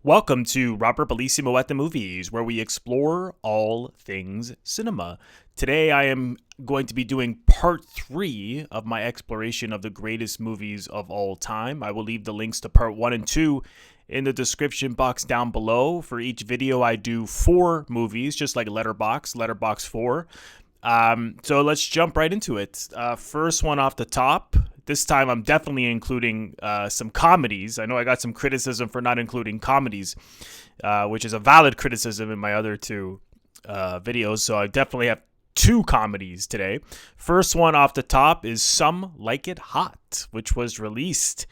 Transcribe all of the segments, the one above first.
Welcome to Robert Bellissimo at the Movies, where we explore all things cinema. Today I am going to be doing part 3 of my exploration of the greatest movies of all time. I will leave the links to part 1 and 2 in the description box down below. For each video I do 4 movies, just like Letterboxd 4. So let's jump right into it. First one off the top. This time I'm definitely including some comedies. I know I got some criticism for not including comedies, which is a valid criticism in my other 2 videos. So I definitely have 2 comedies today. First one off the top is Some Like It Hot, which was released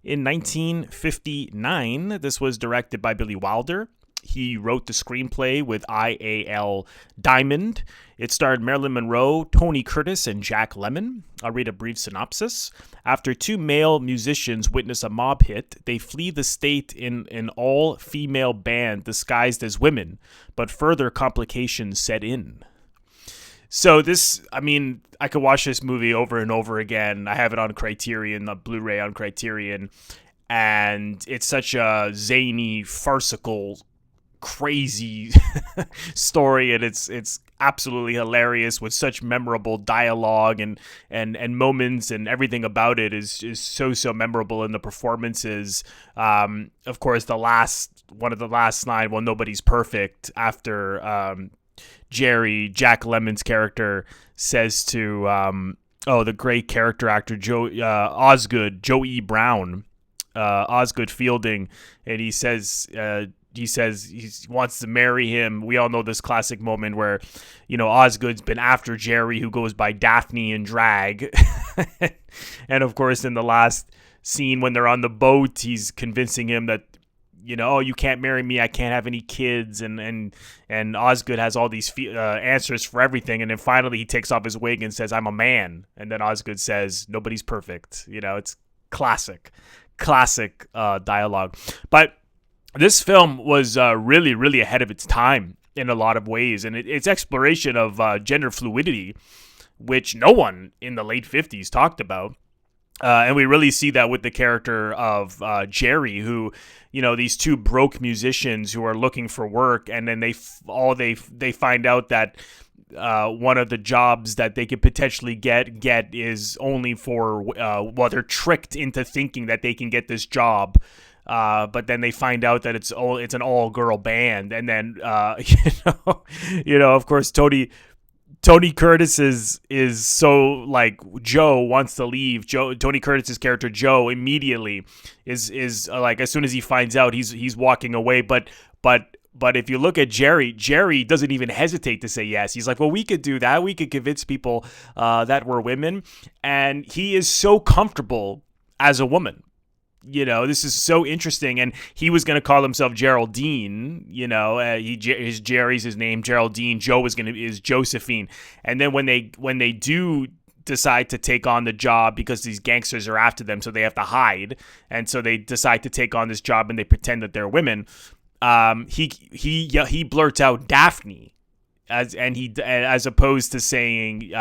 in 1959. This was directed by Billy Wilder. He wrote the screenplay with I.A.L. Diamond. It starred Marilyn Monroe, Tony Curtis, and Jack Lemmon. I'll read a brief synopsis. After 2 male musicians witness a mob hit, they flee the state in an all-female band disguised as women, but further complications set in. So I could watch this movie over and over again. I have it on Criterion, the Blu-ray on Criterion, and it's such a zany, farcical, crazy story, and it's absolutely hilarious with such memorable dialogue and moments, and everything about it is so memorable in the performances. Of course, one of the last line, well, nobody's perfect, after Jack Lemmon's character says to the great character actor Joe E. Brown, Osgood Fielding, and he says he wants to marry him. We all know this classic moment where, Osgood's been after Jerry, who goes by Daphne in drag. And of course, in the last scene when they're on the boat, he's convincing him that, you can't marry me, I can't have any kids. And Osgood has all these answers for everything. And then finally he takes off his wig and says, "I'm a man." And then Osgood says, "Nobody's perfect." It's classic dialogue. But this film was really, really ahead of its time in a lot of ways, and its exploration of gender fluidity, which no one in the late 50s talked about. And we really see that with the character of Jerry, who, these 2 broke musicians who are looking for work, and then they find out that one of the jobs that they could potentially get is only for they're tricked into thinking that they can get this job. But then they find out that it's an all-girl band, and then of course Tony Curtis is so, like, Joe wants to leave. Tony Curtis's character Joe immediately is like, as soon as he finds out, he's walking away. But if you look at Jerry doesn't even hesitate to say yes. He's like, well, we could do that. We could convince people that we're women, and he is so comfortable as a woman. This is so interesting, and he was going to call himself Geraldine. Jerry's his name, Geraldine. Joe is Josephine, and then when they do decide to take on the job, because these gangsters are after them, so they have to hide, and so they decide to take on this job, and they pretend that they're women. He blurts out Daphne, as opposed to saying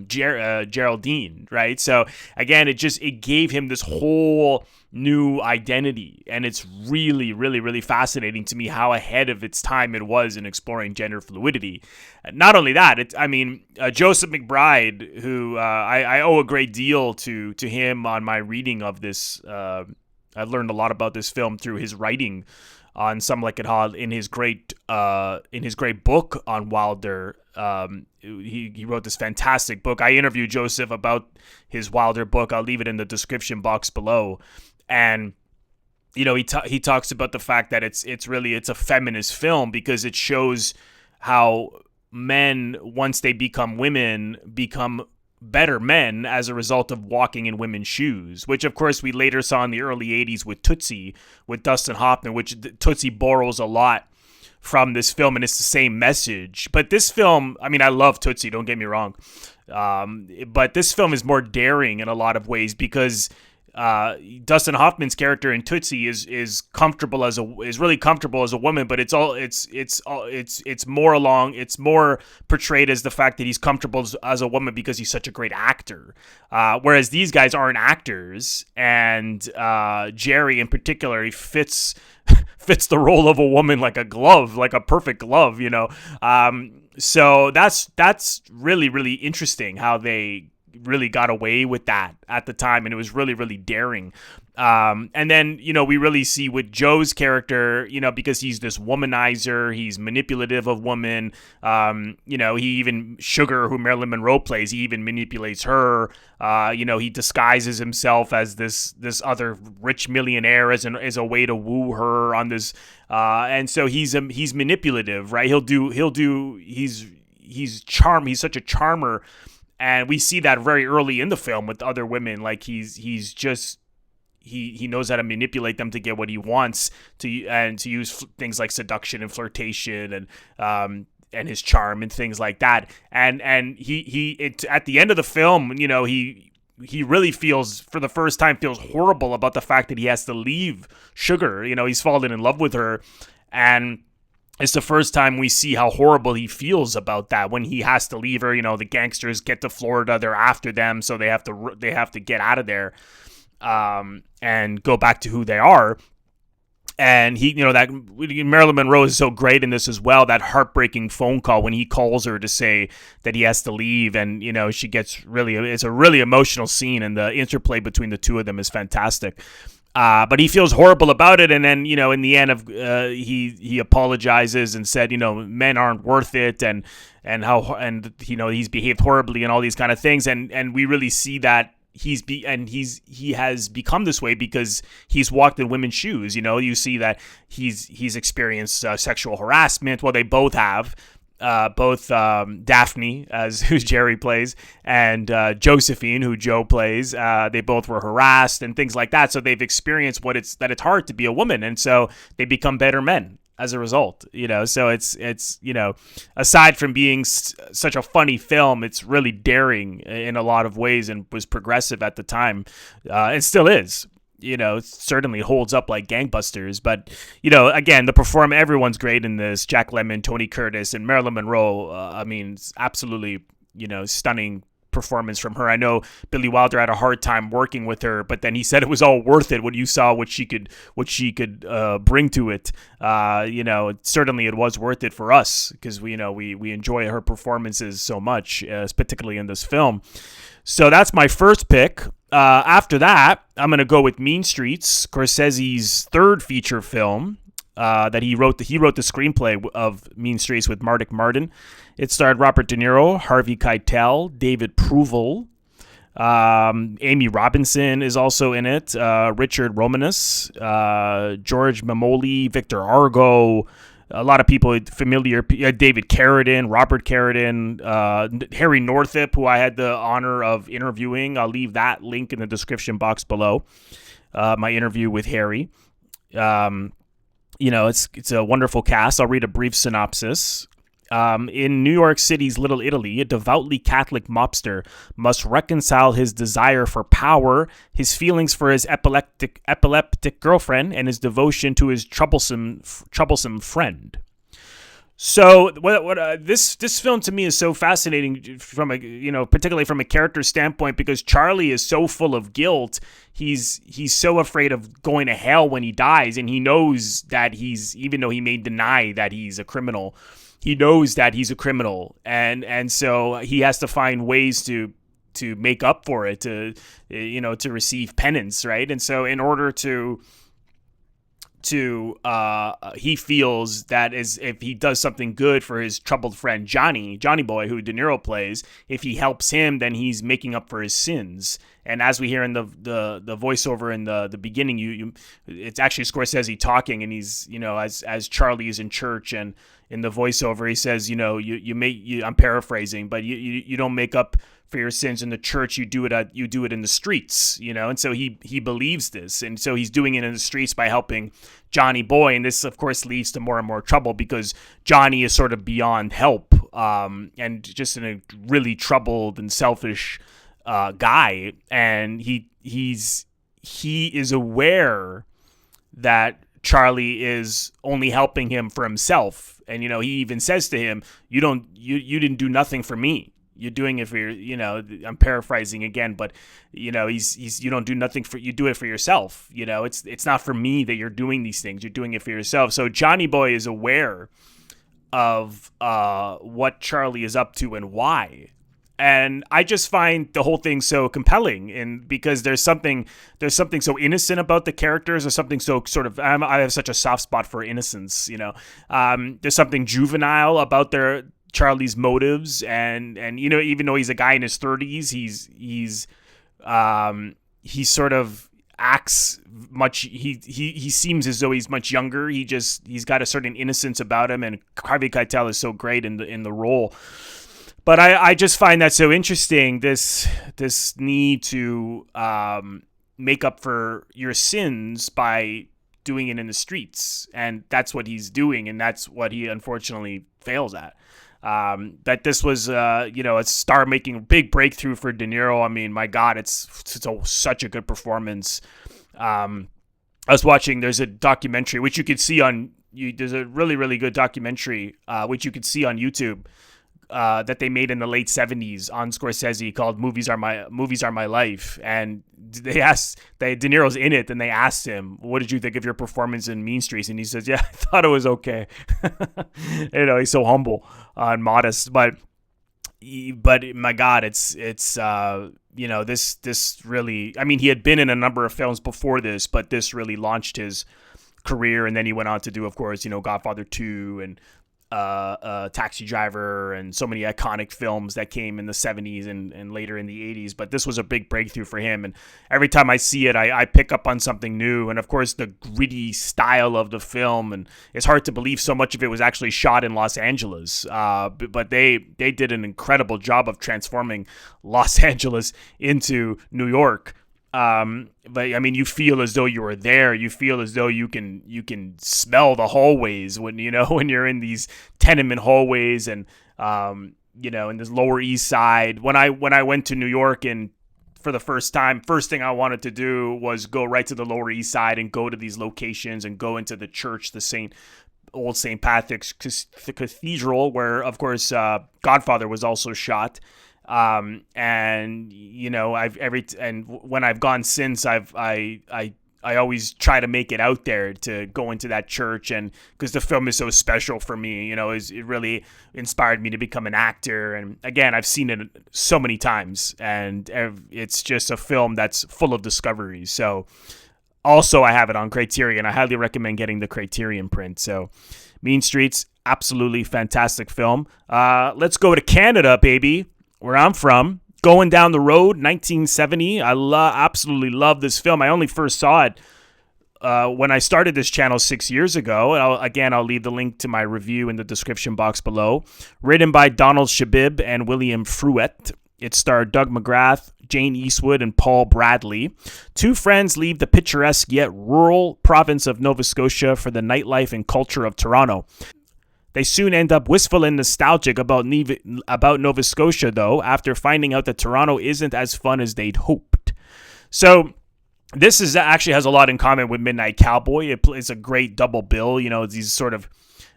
Geraldine, right? So again, it gave him this whole new identity, and it's really, really, really fascinating to me how ahead of its time it was in exploring gender fluidity. Not only that, Joseph McBride, who I owe a great deal to him on my reading of this. I've learned a lot about this film through his writing on Some Like It Hot in his great book on Wilder. He wrote this fantastic book. I interviewed Joseph about his Wilder book. I'll leave it in the description box below. And he talks about the fact that it's a feminist film, because it shows how men, once they become women, become better men as a result of walking in women's shoes, which of course we later saw in the early 80s with Tootsie, with Dustin Hoffman, which Tootsie borrows a lot from this film, and it's the same message. But this film, I love Tootsie, don't get me wrong, but this film is more daring in a lot of ways, because Dustin Hoffman's character in Tootsie is really comfortable as a woman, but it's more portrayed as the fact that he's comfortable as a woman because he's such a great actor. Whereas these guys aren't actors, and Jerry in particular, he fits fits the role of a woman like a glove, like a perfect glove, So that's really, really interesting how they really got away with that at the time, and it was really, really daring. And then, we really see with Joe's character, because he's this womanizer, he's manipulative of women. He even Sugar, who Marilyn Monroe plays, he even manipulates her. He disguises himself as this other rich millionaire as a way to woo her on this. And so he's manipulative, right? He's such a charmer. And we see that very early in the film with other women. Like he knows how to manipulate them to get what he wants to use things like seduction and flirtation and his charm and things like that. And he at the end of the film, he really feels, for the first time, feels horrible about the fact that he has to leave Sugar. He's fallen in love with her, and it's the first time we see how horrible he feels about that when he has to leave her. The gangsters get to Florida, they're after them, so they have to get out of there and go back to who they are. And that Marilyn Monroe is so great in this as well. That heartbreaking phone call when he calls her to say that he has to leave, and she gets it's a really emotional scene, and the interplay between the two of them is fantastic. But he feels horrible about it, and then in the end of he apologizes and said men aren't worth it, and he's behaved horribly and all these kind of things, and we really see that he has become this way because he's walked in women's shoes. You see that he's experienced sexual harassment. Well, they both have. Both Daphne, who Jerry plays, and Josephine, who Joe plays, they both were harassed and things like that. So they've experienced that it's hard to be a woman, and so they become better men as a result. So it's aside from being such a funny film, it's really daring in a lot of ways and was progressive at the time. It still is. Certainly holds up like gangbusters. But, again, everyone's great in this. Jack Lemmon, Tony Curtis, and Marilyn Monroe. It's absolutely, stunning performance from her. I know Billy Wilder had a hard time working with her, but then he said it was all worth it when you saw what she could bring to it. Certainly it was worth it for us because we enjoy her performances so much, particularly in this film. So that's my first pick. After that, I'm going to go with Mean Streets, Scorsese's third feature film that he wrote. He wrote the screenplay of Mean Streets with Martin. It starred Robert De Niro, Harvey Keitel, David Prouvel. Amy Robinson is also in it. Richard Romanus, George Mamoli, Victor Argo. A lot of people familiar, David Carradine, Robert Carradine, Harry Northup, who I had the honor of interviewing. I'll leave that link in the description box below, my interview with Harry. It's a wonderful cast. I'll read a brief synopsis. In New York City's Little Italy, a devoutly Catholic mobster must reconcile his desire for power, his feelings for his epileptic girlfriend, and his devotion to his troublesome friend. So, this film to me is so fascinating from particularly from a character standpoint, because Charlie is so full of guilt. He's so afraid of going to hell when he dies, and he knows that even though he may deny that he's a criminal, he knows that he's a criminal, and so he has to find ways to make up for it, to receive penance, right? And so in order to he feels that as if he does something good for his troubled friend Johnny Boy, who De Niro plays, if he helps him, then he's making up for his sins. And as we hear in the voiceover in the beginning, it's actually Scorsese talking, and he's as Charlie is in church, and in the voiceover he says, I'm paraphrasing, but you don't make up for your sins in the church, you do it in the streets, and so he believes this, and so he's doing it in the streets by helping Johnny Boy, and this of course leads to more and more trouble because Johnny is sort of beyond help, and just in a really troubled and selfish guy, and he is aware that Charlie is only helping him for himself, and he even says to him, you didn't do nothing for me. you're doing it for your, you know, I'm paraphrasing again, but you know, he's you don't do nothing for, you do it for yourself. You know, it's not for me that you're doing these things. You're doing it for yourself. So Johnny Boy is aware of what Charlie is up to and why. And I just find the whole thing so compelling, and because there's something so innocent about the characters, or something so sort of, I have such a soft spot for innocence, you know. There's something juvenile about Charlie's motives, and you know, even though he's a guy in his 30s, he sort of acts much, he seems as though he's much younger. He's got a certain innocence about him, and Harvey Keitel is so great in the role. But I just find that so interesting, this need to make up for your sins by doing it in the streets. And that's what he's doing, and that's what he unfortunately fails at. That this was, you know, a star-making big breakthrough for De Niro. I mean, my God, it's such a good performance. I was watching, there's a documentary, which you could see there's a really, really good documentary, which you could see on YouTube, that they made in the late 70s on Scorsese, called Movies Are My Life. And De Niro's in it, and they asked him, what did you think of your performance in Mean Streets? And he says, yeah, I thought it was okay. You know, he's so humble and modest, but my God, it's you know, this really, I mean, he had been in a number of films before this, but this really launched his career. And then he went on to do, of course, you know, Godfather 2 and Taxi Driver, and so many iconic films that came in the 70s and later in the 80s. But this was a big breakthrough for him, and every time I see it, I pick up on something new. And of course, the gritty style of the film, and it's hard to believe so much of it was actually shot in Los Angeles, but they did an incredible job of transforming Los Angeles into New York. But I mean, you feel as though you were there. You feel as though you can smell the hallways when you're in these tenement hallways, and you know, in this Lower East Side. When I went to New York, and for the first time, first thing I wanted to do was go right to the Lower East Side and go to these locations and go into the church, the Old St. Patrick's Cathedral, where of course Godfather was also shot. And you know, when I've gone since, I always try to make it out there to go into that church, and because the film is so special for me, you know, it really inspired me to become an actor. And again, I've seen it so many times, and it's just a film that's full of discoveries. So also, I have it on Criterion. I highly recommend getting the Criterion print. So Mean Streets, absolutely fantastic film. Let's go to Canada, baby, where I'm from. Going Down the Road, 1970. I absolutely love this film. I only first saw it when I started this channel 6 years ago. And I'll leave the link to my review in the description box below. Written by Donald Shebib and William Fruet. It starred Doug McGrath, Jayne Eastwood, and Paul Bradley. Two friends leave the picturesque yet rural province of Nova Scotia for the nightlife and culture of Toronto. They soon end up wistful and nostalgic about Nova Scotia, though, after finding out that Toronto isn't as fun as they'd hoped. So this actually has a lot in common with Midnight Cowboy. It's a great double bill. You know, these sort of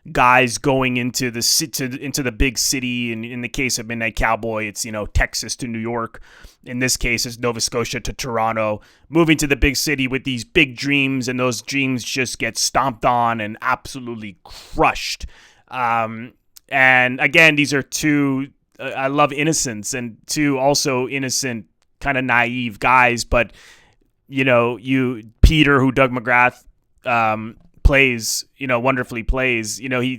guys going into the big city. And in the case of Midnight Cowboy, it's, you know, Texas to New York. In this case, it's Nova Scotia to Toronto, moving to the big city with these big dreams, and those dreams just get stomped on and absolutely crushed. And again, these are two, I love innocence, and two also innocent, kind of naive guys. But, you know, Peter, who Doug McGrath plays, you know, wonderfully plays, you know, he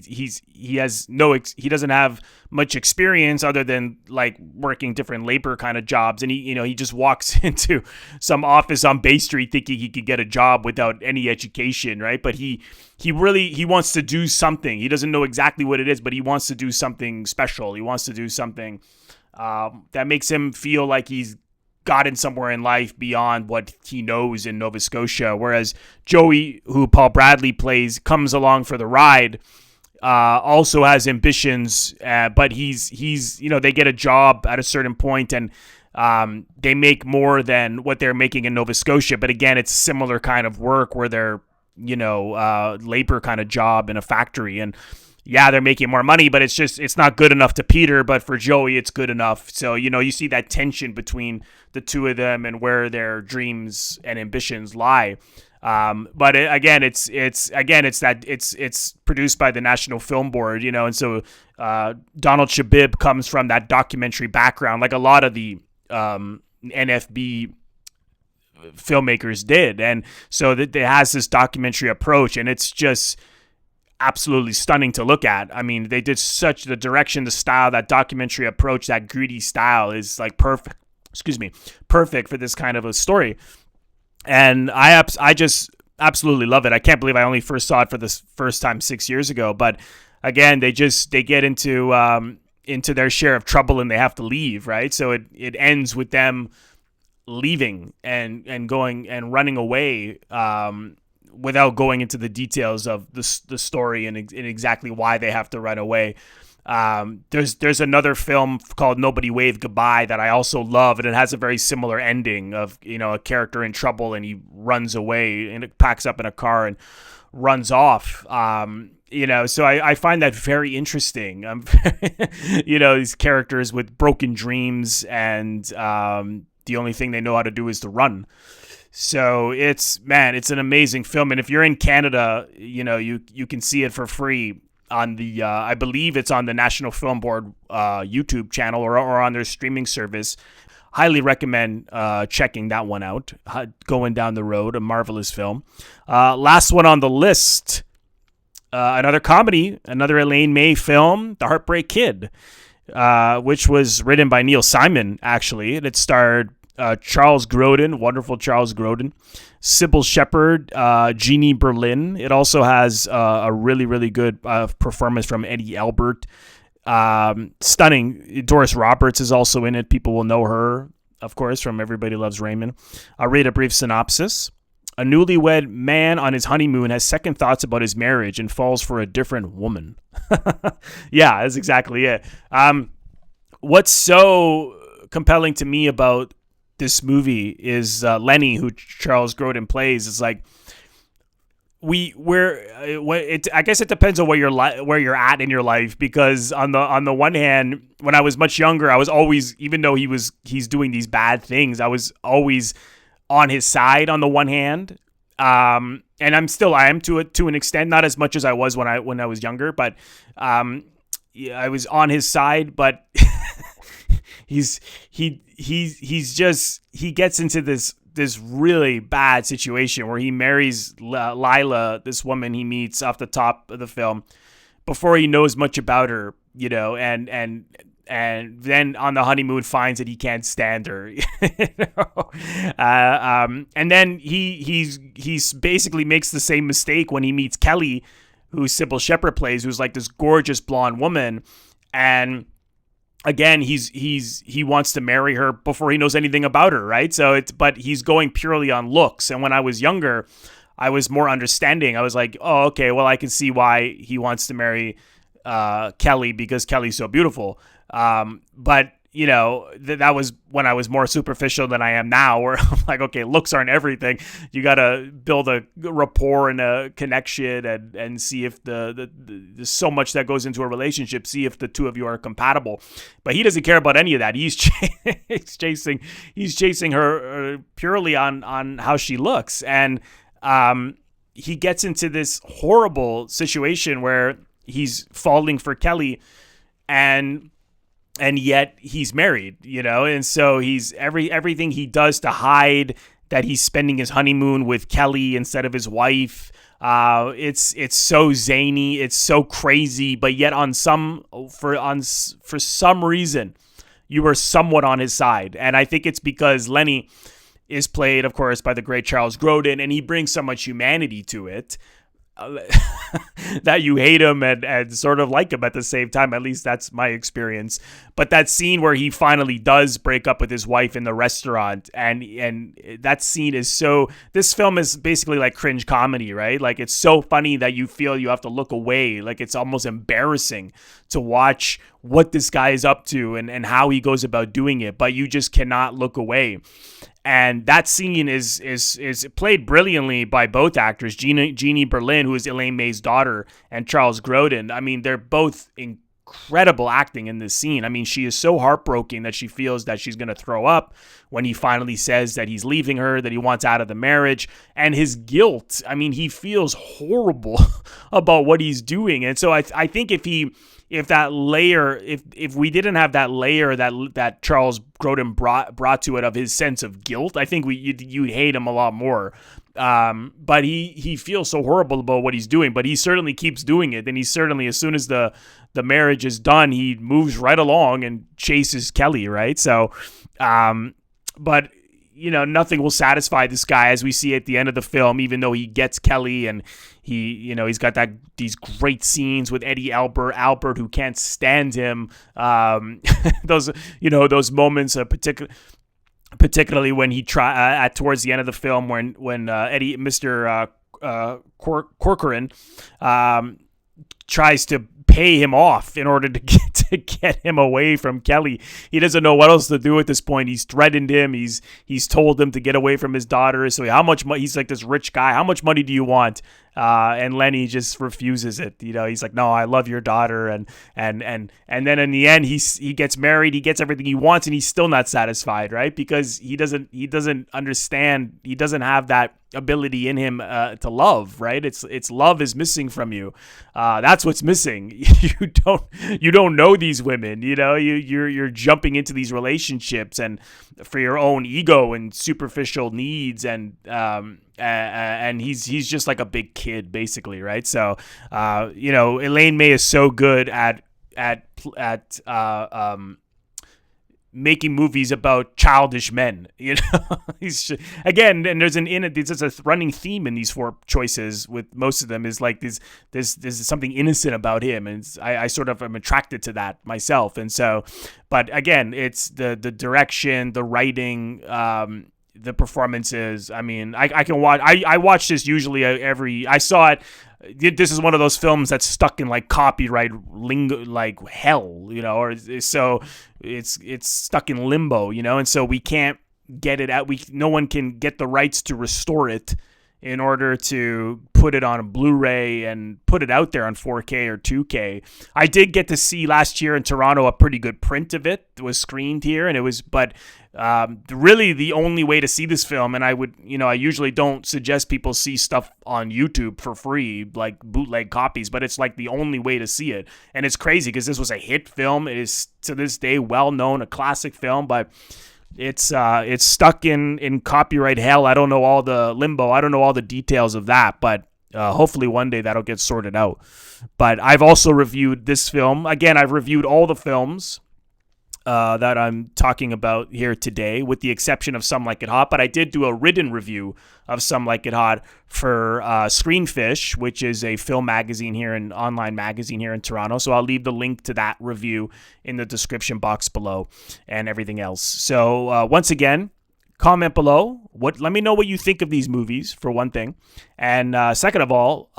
doesn't have much experience other than like working different labor kind of jobs, and he just walks into some office on Bay Street thinking he could get a job without any education, right? But he wants to do something. He doesn't know exactly what it is, but he wants to do something special. He wants to do something that makes him feel like he's gotten somewhere in life beyond what he knows in Nova Scotia. Whereas Joey, who Paul Bradley plays, comes along for the ride, also has ambitions, but he's you know, they get a job at a certain point, and they make more than what they're making in Nova Scotia. But again, it's similar kind of work where they're, you know, labor kind of job in a factory. And yeah, they're making more money, but it's not good enough to Peter, but for Joey, it's good enough. So, you see that tension between the two of them and where their dreams and ambitions lie. But it's produced by the National Film Board, and so Donald Shebib comes from that documentary background, like a lot of the NFB filmmakers did, and so that it has this documentary approach, and it's just absolutely stunning to look at. I mean, they did such the direction, the style, that documentary approach, that gritty style is like perfect for this kind of a story. And I just absolutely love it. I can't believe I only first saw it for the first time 6 years ago. But again, they get into their share of trouble and they have to leave, right? So it ends with them leaving and going and running away, without going into the details of the story and exactly why they have to run away. There's another film called Nobody Wave Goodbye that I also love, and it has a very similar ending of, a character in trouble and he runs away and it packs up in a car and runs off. So I find that very interesting. These characters with broken dreams and the only thing they know how to do is to run. So it's an amazing film. And if you're in Canada, you can see it for free on the, I believe it's on the National Film Board YouTube channel or on their streaming service. Highly recommend checking that one out. Going Down the Road, a marvelous film. Last one on the list, another comedy, another Elaine May film, The Heartbreak Kid, which was written by Neil Simon, actually, and it starred Charles Grodin, wonderful Charles Grodin, Cybill Shepherd, Jeannie Berlin. It also has a really, really good performance from Eddie Albert. Stunning. Doris Roberts is also in it. People will know her, of course, from Everybody Loves Raymond. I'll read a brief synopsis. A newlywed man on his honeymoon has second thoughts about his marriage and falls for a different woman. Yeah, that's exactly it. What's so compelling to me about this movie is Lenny, who Charles Grodin plays. Is like I guess it depends on where you're at in your life, because on the one hand, when I was much younger, I was always, even though he's doing these bad things, I was always on his side on the one hand. And I am to an extent, not as much as I was when I was younger, but yeah, I was on his side, but he gets into this really bad situation where he marries Lila, this woman he meets off the top of the film, before he knows much about her, and then on the honeymoon finds that he can't stand her, and then he basically makes the same mistake when he meets Kelly, who Cybill Shepherd plays, who's like this gorgeous blonde woman, and again, he wants to marry her before he knows anything about her, right? But he's going purely on looks. And when I was younger, I was more understanding. I was like, oh, okay, well, I can see why he wants to marry Kelly, because Kelly's so beautiful. But that was when I was more superficial than I am now, where I'm like, okay, looks aren't everything. You got to build a rapport and a connection and see if there's so much that goes into a relationship, see if the two of you are compatible. But he doesn't care about any of that. He's chasing her purely on how she looks. And he gets into this horrible situation where he's falling for Kelly, and yet he's married, and so he's everything he does to hide that he's spending his honeymoon with Kelly instead of his wife. It's so zany, it's so crazy, but yet for some reason you are somewhat on his side, and I think it's because Lenny is played, of course, by the great Charles Grodin, and he brings so much humanity to it. That you hate him and sort of like him at the same time. At least that's my experience. But that scene where he finally does break up with his wife in the restaurant, and that scene is so, this film is basically like cringe comedy, right? Like, it's so funny that you feel you have to look away. Like, it's almost embarrassing to watch what this guy is up to and how he goes about doing it, but you just cannot look away. And that scene is played brilliantly by both actors, Jeannie Berlin, who is Elaine May's daughter, and Charles Grodin. I mean, they're both incredible acting in this scene. I mean, she is so heartbroken that she feels that she's going to throw up when he finally says that he's leaving her, that he wants out of the marriage, and his guilt. I mean, he feels horrible about what he's doing. And so I think if we didn't have that layer that Charles Grodin brought to it of his sense of guilt, I think you'd hate him a lot more. But he feels so horrible about what he's doing, but he certainly keeps doing it. And he certainly, as soon as the marriage is done, he moves right along and chases Kelly, right? So, but nothing will satisfy this guy, as we see at the end of the film, even though he gets Kelly, and he's got these great scenes with Eddie Albert, who can't stand him. Those moments, particularly when he towards the end of the film, when Mr. Corcoran tries to pay him off in order to get him away from Kelly. He doesn't know what else to do at this point. He's threatened him. He's told him to get away from his daughter. So how much money? He's like this rich guy. How much money do you want? And Lenny just refuses it. He's like, no, I love your daughter. And then in the end, he gets married. He gets everything he wants, and he's still not satisfied, right? Because he doesn't understand. He doesn't have that ability in him to love, right? It's love is missing from you. That's what's missing. You don't know these women. You're jumping into these relationships and for your own ego and superficial needs, and he's just like a big kid, basically, right? So Elaine May is so good at making movies about childish men. He's again, and there's a running theme in these four choices with most of them is like there's something innocent about him, and I sort of am attracted to that myself. And so, but again, it's the direction, the writing, the performances. I mean, I can watch. I watch this usually I saw it. This is one of those films that's stuck in like copyright lingo, like hell, or so it's stuck in limbo, and so we can't get it out. No one can get the rights to restore it in order to put it on a Blu-ray and put it out there on 4K or 2K. I did get to see last year in Toronto a pretty good print of it. It was screened here, and it was, but really the only way to see this film, and I usually don't suggest people see stuff on YouTube for free, like bootleg copies, but it's like the only way to see it. And it's crazy because this was a hit film. It is to this day well known, a classic film, but it's stuck in copyright hell. I don't know all the limbo. I don't know all the details of that, but hopefully one day that'll get sorted out. But I've also reviewed this film. Again, I've reviewed all the films that I'm talking about here today, with the exception of Some Like It Hot. But I did do a written review of Some Like It Hot for Screenfish, which is a film magazine here, an online magazine here in Toronto. So I'll leave the link to that review in the description box below and everything else. So once again, comment below. Let me know what you think of these movies, for one thing. And second of all,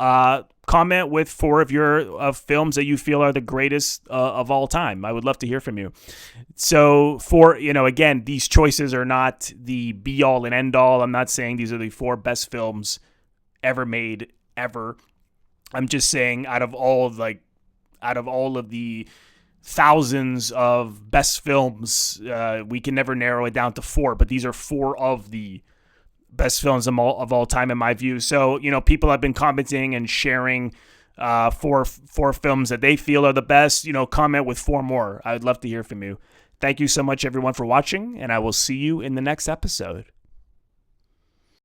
comment with 4 of films that you feel are the greatest of all time. I would love to hear from you. So again, these choices are not the be all and end all. I'm not saying these are the 4 best films ever made, ever. I'm just saying out of all of the thousands of best films, we can never narrow it down to 4, but these are 4 of the best films of all time in my view. So, people have been commenting and sharing four films that they feel are the best. Comment with 4 more. I would love to hear from you. Thank you so much, everyone, for watching, and I will see you in the next episode.